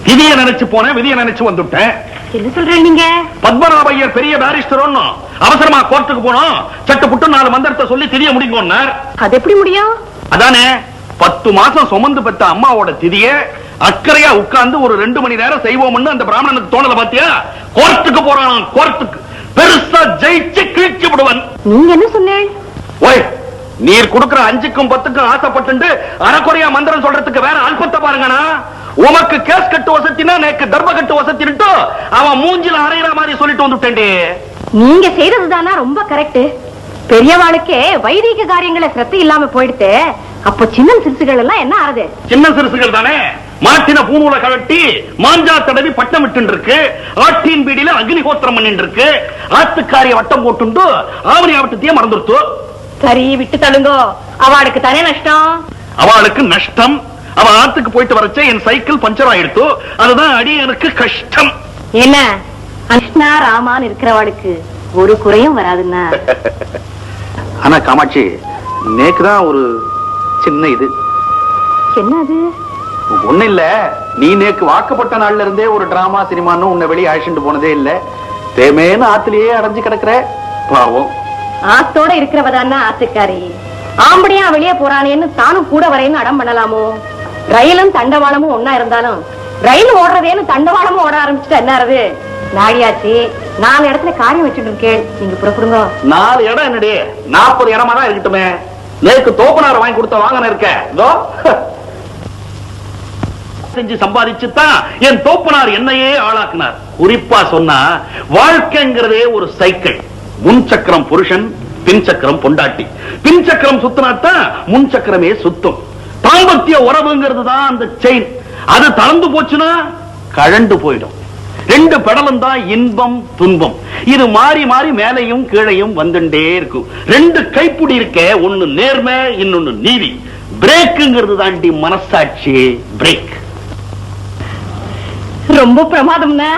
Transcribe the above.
விதிய நினைச்சு போனேன், விதிய நினைச்சு வந்துட்டேன். என்ன சொல்றேன் நீங்க? பத்மநாபையர் பெரிய பாரிஸ்டர் ஒண்ணும் அவசரமா கோர்ட்டுக்கு போனோம், சட்டு புட்டு 4 மந்திரத்தை சொல்லி திரிய முடிங்கன்னார். அது எப்படி முடியும்? அதானே 10 மாசம் சுமந்து பெற்ற அம்மாவோட திதிய அக்கறையா உட்கார்ந்து ஒரு 2 மணி நேரம் செய்வோம்னு அந்த பிராமணனுக்கு தோணல பாத்தியா? கோர்ட்டுக்கு போறான், கோர்ட்டுக்கு பெருசா ஜெயிச்சு கிழிச்சு விடுவன். நீங்க என்ன சொன்னேன்? ஓய், நீர் கொடுக்கிற 5க்கும் 10க்கும் ஆசைப்பட்டு அறக்குறையா மந்திரம் சொல்றதுக்கு வேற அல்பத்தை பாருங்கண்ணா. உமக்கு கேஸ் கட்டு வசத்தினா நேக்கு தர்ம கட்டு வசத்தின்ட்டு அவன் மூஞ்சில அறையிற மாதிரி சொல்லிட்டு வந்துட்டேன்டி. நீங்க செய்யறதுதானா ரொம்ப கரெக்ட். பெரியவாளுக்கே வைதிக காரியங்களை சிரத்தை இல்லாம போயிடுத்து. அப்போ சின்ன சிறுசுகள் எல்லாம் என்ன ஆறுது? சின்ன சிறுசுகள் தானே மாட்டின பூணூல கழட்டி மாஞ்சா தடவி பட்டம் விட்டு இருக்கு, ஆட்டின் பீடியில அக்னிஹோத்திரம் பண்ணிட்டு இருக்கு, ஆத்துக்காரிய வட்டம் போட்டு ஆவணி ஆவட்டத்தையே மறந்துடுத்து. சரி விட்டு தள்ளுங்கோ, அவளுக்கு தானே நஷ்டம். அவளுக்கு நஷ்டம். அவ ஆத்துக்கு போயிட்டு வரச்சே என் சைக்கிள் பஞ்சர் ஆயிடுத்து, அதுதான் அடி எனக்கு கஷ்டம். என்ன கிருஷ்ணா ராமான் இருக்கிறவாளுக்கு ஒரு குறையும் வராதுன்னா. ஆனா காமாட்சி, நேக்குதான் ஒரு சின்ன இது. என்னது? ஒண்ணு இல்ல, நீ நேக்கு வாக்கப்பட்ட நாள்ல இருந்தே ஒரு டிராமா சினிமான்னு உன்னை வெளியே அழைச்சிட்டு போனதே இல்ல. தேமேன்னு ஆத்திலேயே அடைஞ்சு கிடக்குற பாவம். ஆத்தோட இருக்கிறவதான்னா ஆத்துக்காரி. ஆம்படியா வெளியே போறானேன்னு தானும் கூட வரேன்னு அடம் பண்ணலாமோ? ரயிலும் தண்டவாளமும் ஒன்னா இருந்தாலும் ரயில் ஓடுறதேன்னு தண்டவாளமும் ஓட ஆரம்பிச்சுட்டு என்ன ஆறுது? நாடியாச்சு 4 இடத்துல காரியம் வச்சுட்டு இருக்கேன், நீங்க புறப்படுங்க. 4 இடம் என்னடி, 40 இடமா தான் இருக்கட்டுமே. நேக்கு தோப்பனார் வாங்கி கொடுத்த வாங்கன இருக்க செஞ்சு சம்பாதிச்சுதான் என் தோப்பனார் என்னையே ஆளாக்குனார். குறிப்பா சொன்னா வாழ்க்கைங்கிறதே ஒரு சைக்கிள். முன் சக்கரம் புருஷன், பின் சக்கரம் பொண்டாட்டி. பின் சக்கரம் சுத்தினாத்தான் முன் சக்கரமே சுத்தும். தாம்பத்திய உறவுங்கிறது தான் அந்த செயின். அது தளர்ந்து போச்சுன்னா கழண்டு போயிடும். 2 பெடலும் தான் இன்பம் துன்பம். இது மாறி மாறி மேலையும் கீழையும் வந்துட்டே இருக்கும். 2 கைப்புடி இருக்க, ஒன்னு நேர்மை, இன்னொன்னு நீதி. பிரேக்குங்கிறது தாண்டி மனசாட்சி. பிரேக் ரொம்ப பிரமாதம்னா